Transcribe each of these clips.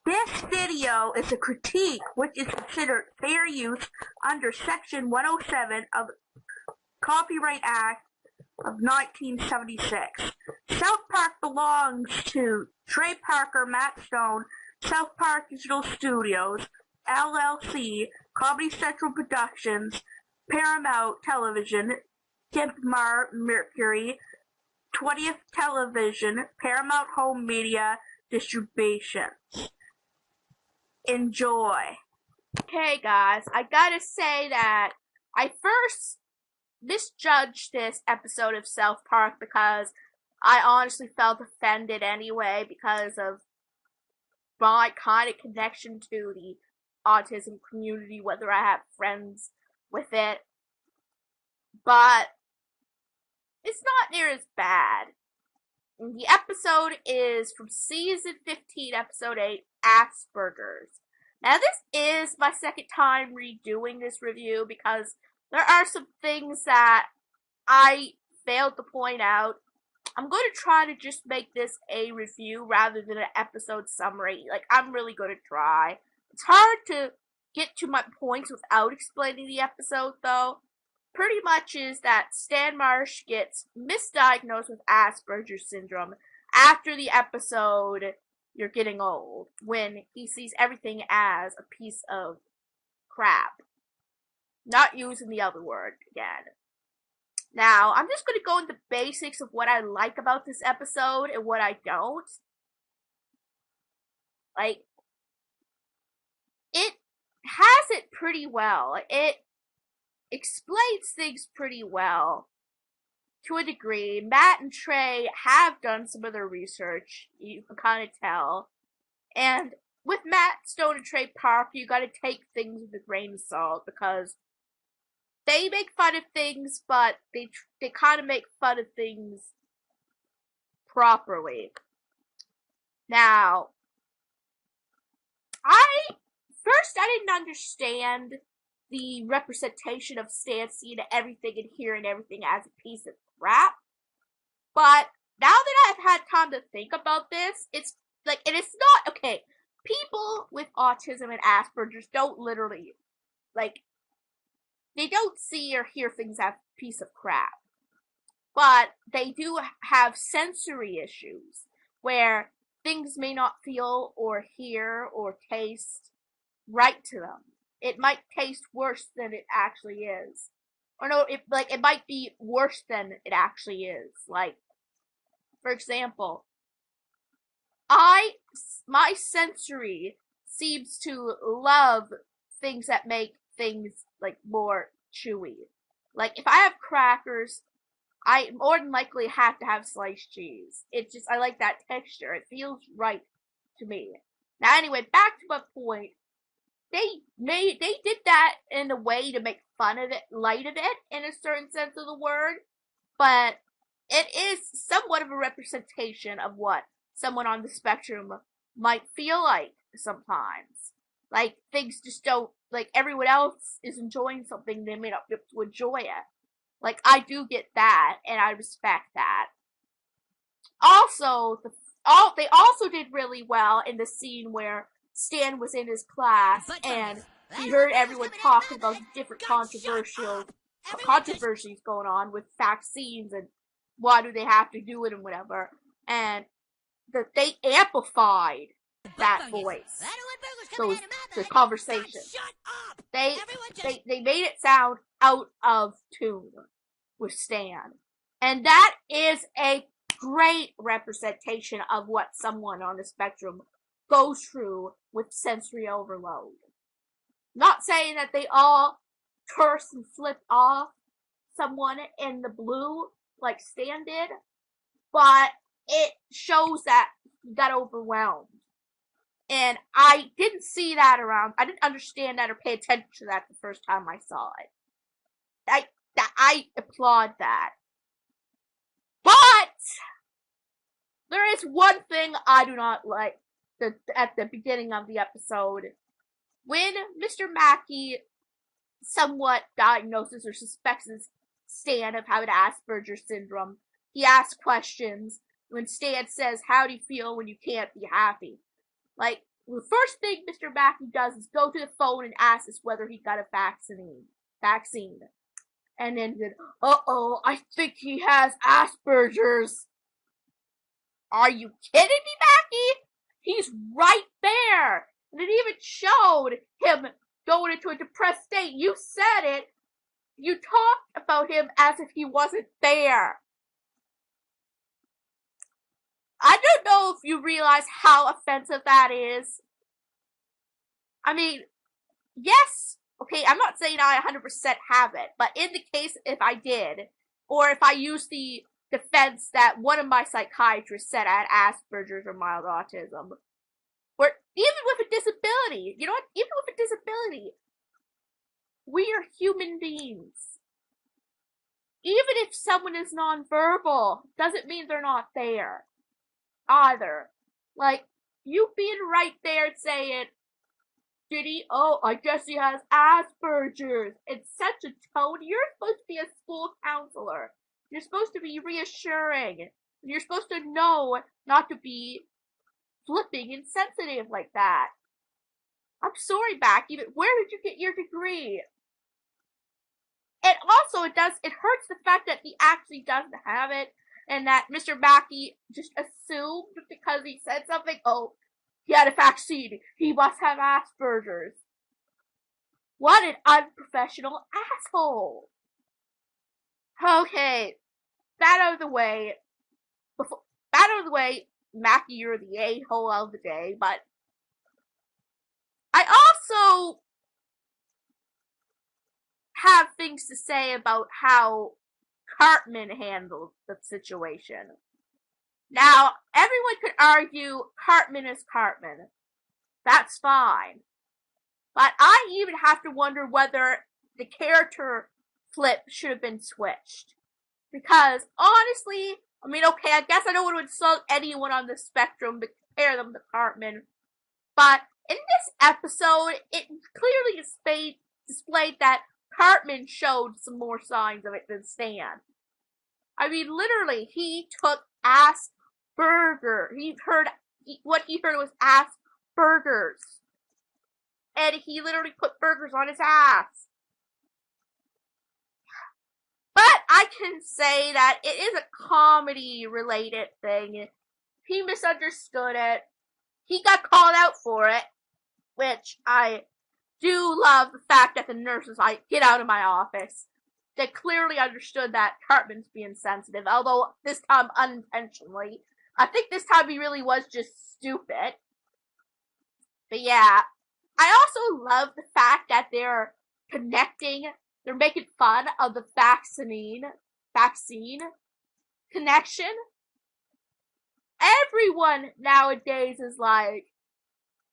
This video is a critique which is considered fair use under Section 107 of Copyright Act of 1976. South Park belongs to Trey Parker, Matt Stone, South Park Digital Studios, LLC, Comedy Central Productions, Paramount Television, Debmar-Mercury, 20th Television, Paramount Home Media Distributions. Enjoy. Okay, guys, I gotta say that I first misjudged this episode of South Park because I honestly felt offended anyway because of my kind of connection to the autism community, whether I have friends with it. But it's not near as bad. The episode is from season 15, episode 8, Asperger's. Now, this is my second time redoing this review because there are some things that I failed to point out. I'm going to try to just make this a review rather than an episode summary. I'm really going to try. It's hard to get to my points without explaining the episode, though. Pretty much is that Stan Marsh gets misdiagnosed with Asperger's syndrome after the episode You're Getting Old, when he sees everything as a piece of crap. Not using the other word again. Now, I'm just going to go into basics of what I like about this episode and what I don't. It has it pretty well. It explains things pretty well, to a degree. Matt and Trey have done some of their research, you can kind of tell. And with Matt Stone and Trey Parker, you gotta take things with a grain of salt, because they make fun of things, but they kind of make fun of things properly. Now, I didn't understand the representation of Stan seeing everything and hearing everything as a piece of crap. But now that I've had time to think about this, it's not, okay, people with autism and Asperger's don't literally, they don't see or hear things as a piece of crap. But they do have sensory issues, where things may not feel or hear or taste right to them. It might taste worse than it actually is. Or no, it might be worse than it actually is. For example, my sensory seems to love things that make things, more chewy. If I have crackers, I more than likely have to have sliced cheese. I like that texture. It feels right to me. Now anyway, back to my point. They did that in a way to make fun of it, light of it, in a certain sense of the word, but it is somewhat of a representation of what someone on the spectrum might feel like sometimes. Things just don't, everyone else is enjoying something, they may not be able to enjoy it. I do get that, and I respect that. Also, they also did really well in the scene where Stan was in his class, and he heard everyone talking about different controversies going on with vaccines, and why do they have to do it, and whatever, and they amplified that voice, the conversation. They made it sound out of tune with Stan, and that is a great representation of what someone on the spectrum goes through with sensory overload. Not saying that they all curse and flip off someone in the blue like Stan did, but it shows that he got overwhelmed. And I didn't see that around. I didn't understand that or pay attention to that the first time I saw it. I applaud that. But there is one thing I do not like. At the beginning of the episode, when Mr. Mackey somewhat diagnoses or suspects Stan of having Asperger's syndrome, he asks questions. When Stan says, "How do you feel when you can't be happy?" the first thing Mr. Mackey does is go to the phone and ask us whether he got a vaccine. And then said, uh-oh, I think he has Asperger's. Are you kidding me, Mackey? He's right there. And it even showed him going into a depressed state. You said it. You talked about him as if he wasn't there. I don't know if you realize how offensive that is. I mean, yes, okay, I'm not saying I 100% have it, but in the case if I did, or if I used the defense that one of my psychiatrists said I had Asperger's or mild autism, or even with a disability, you know what, even with a disability, we are human beings. Even if someone is nonverbal, doesn't mean they're not there. Either. Like, you being right there and saying, did he? Oh, I guess he has Asperger's. It's such a tone. You're supposed to be a school counselor. You're supposed to be reassuring. You're supposed to know not to be flipping and sensitive like that. I'm sorry, Becky, but where did you get your degree? And also, it hurts the fact that he actually doesn't have it, and that Mr. Mackey just assumed because he said something, oh, he had a vaccine, he must have Asperger's. What an unprofessional asshole. Okay, that out of the way. Mackey, you're the a-hole of the day, but I also have things to say about how Cartman handled the situation. Now, everyone could argue Cartman is Cartman. That's fine. But I even have to wonder whether the character flip should have been switched. Because, honestly, I mean, okay, I guess I don't want to insult anyone on the spectrum to compare them to Cartman. But in this episode, it clearly displayed that Cartman showed some more signs of it than Stan. I mean, literally, he took Asperger. What he heard was Asperger's. And he literally put burgers on his ass. But I can say that it is a comedy-related thing. He misunderstood it. He got called out for it, which I do love the fact that the nurses like, get out of my office. They clearly understood that Cartman's being sensitive, although this time unintentionally. I think this time he really was just stupid. But yeah, I also love the fact that they're making fun of the vaccine connection. Everyone nowadays is like,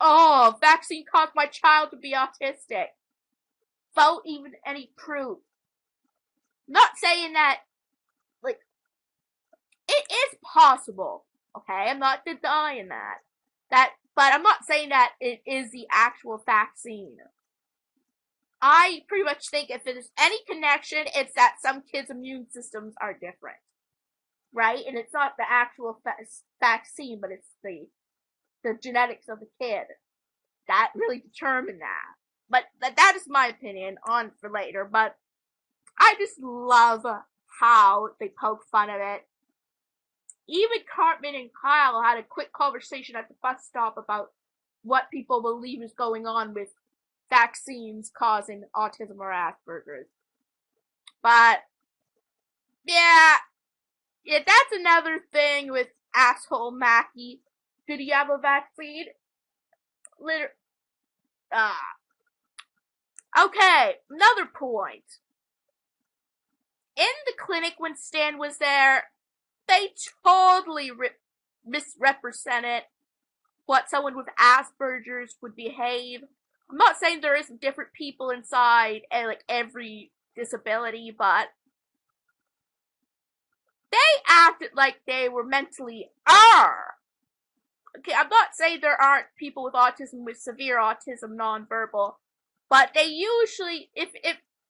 oh, vaccine caused my child to be autistic. Without even any proof. Not saying that, like, it is possible, okay? I'm not denying that. But I'm not saying that it is the actual vaccine. I pretty much think if there's any connection, it's that some kids' immune systems are different. Right? And it's not the actual vaccine, but it's the genetics of the kid. That really determine that. But that is my opinion on for later. But I just love how they poke fun of it. Even Cartman and Kyle had a quick conversation at the bus stop about what people believe is going on with vaccines causing autism or Asperger's. But, yeah, that's another thing with asshole Mackey. Did he have a vaccine? Okay, another point. In the clinic when Stan was there, they totally misrepresented what someone with Asperger's would behave. I'm not saying there isn't different people inside like every disability, but they acted like they were mentally Okay, I'm not saying there aren't people with autism with severe autism nonverbal, but they usually, if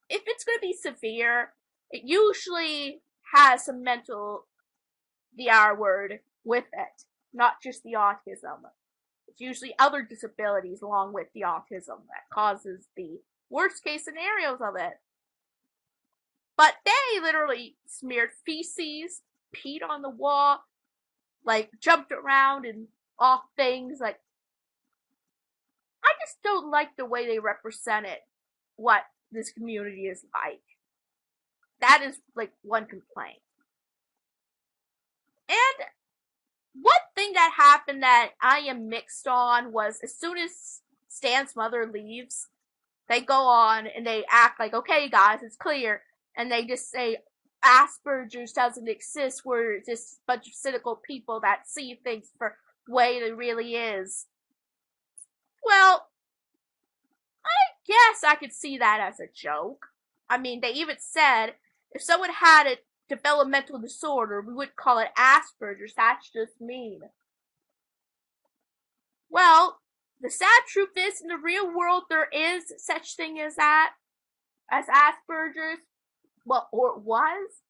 it's going to be severe, it usually has some mental, the R word, with it, not just the autism. It's usually other disabilities along with the autism that causes the worst case scenarios of it. But they literally smeared feces, peed on the wall, like jumped around and off things. Like, I just don't like the way they represented what this community is like. That is like one complaint. And one thing that happened that I am mixed on was as soon as Stan's mother leaves, they go on and they act like, okay guys, it's clear. And they just say Asperger's doesn't exist. We're just a bunch of cynical people that see things for the way it really is. Well, I guess I could see that as a joke. I mean, they even said if someone had a developmental disorder, we would call it Asperger's. That's just mean. Well, the sad truth is, in the real world, there is such thing as that, as Asperger's. Well, or was.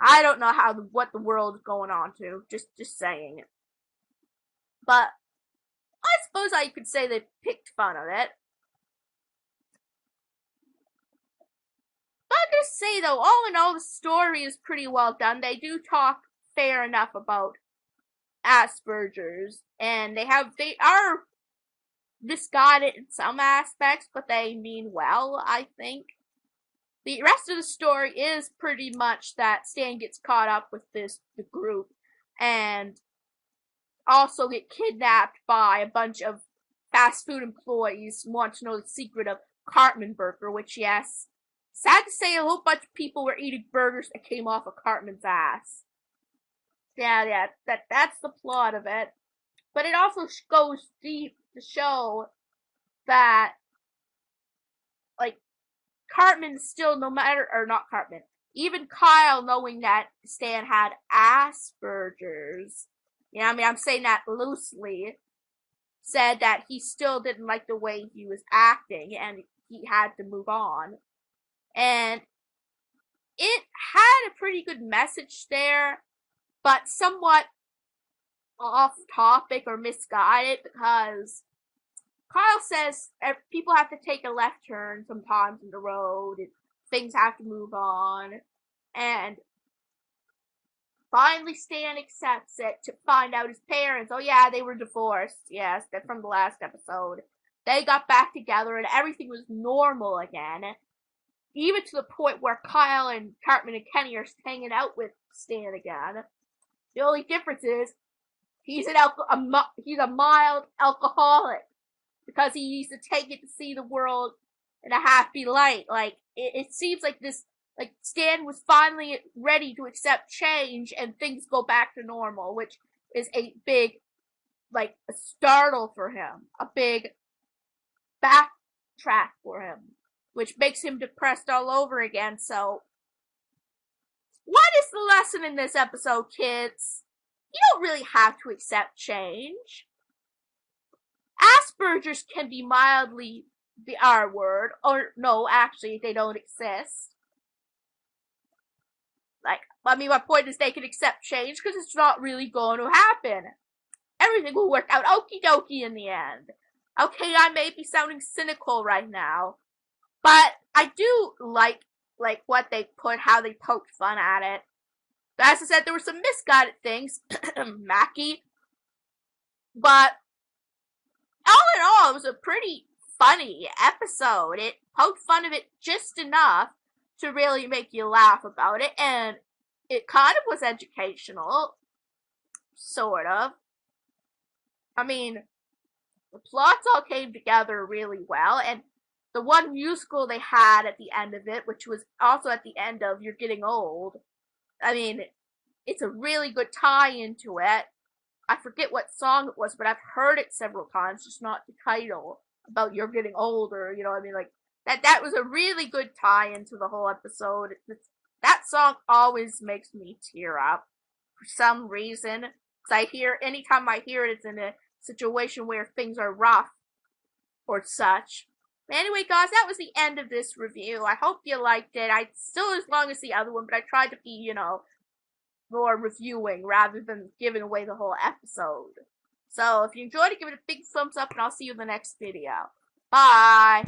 I don't know what the world is going on to. Just saying. But I suppose I could say they picked fun of it. But I'm gonna say though, all in all, the story is pretty well done. They do talk fair enough about Asperger's, and they are misguided in some aspects, but they mean well, I think. The rest of the story is pretty much that Stan gets caught up with the group, and also get kidnapped by a bunch of fast food employees who want to know the secret of Cartman Burger, which, yes, sad to say, a whole bunch of people were eating burgers that came off of Cartman's ass. Yeah, that's the plot of it. But it also goes deep to show that, like, Cartman still, not Cartman, even Kyle, knowing that Stan had Asperger's, I'm saying that loosely, said that he still didn't like the way he was acting, and he had to move on. And it had a pretty good message there, but somewhat off topic or misguided, because Kyle says people have to take a left turn sometimes in the road, and things have to move on, and finally Stan accepts it to find out his parents, oh yeah, they were divorced, yes, that's from the last episode. They got back together and everything was normal again, even to the point where Kyle and Cartman and Kenny are hanging out with Stan again. The only difference is, he's a mild alcoholic, because he used to take it to see the world in a happy light. Like, it seems like this, like, Stan was finally ready to accept change and things go back to normal, which is a big, like, a startle for him. A big backtrack for him, which makes him depressed all over again. So, what is the lesson in this episode, kids? You don't really have to accept change. Asperger's can be mildly the R word, or no, actually, they don't exist. Like, my point is they can accept change because it's not really going to happen. Everything will work out okie dokie in the end. Okay, I may be sounding cynical right now, but I do like what they how they poked fun at it. As I said, there were some misguided things, Mackie, but all in all, it was a pretty funny episode. It poked fun of it just enough to really make you laugh about it, and it kind of was educational, sort of. I mean, the plots all came together really well, and the one musical they had at the end of it, which was also at the end of You're Getting Old, I mean, it's a really good tie-in to it. I forget what song it was, but I've heard it several times, just not the title, about You're Getting Older, like, that was a really good tie-in to the whole episode. That song always makes me tear up, for some reason, because anytime I hear it, it's in a situation where things are rough, or such. But anyway, guys, that was the end of this review. I hope you liked it. I still as long as the other one, but I tried to be, more reviewing rather than giving away the whole episode. So if you enjoyed it, give it a big thumbs up, and I'll see you in the next video. Bye!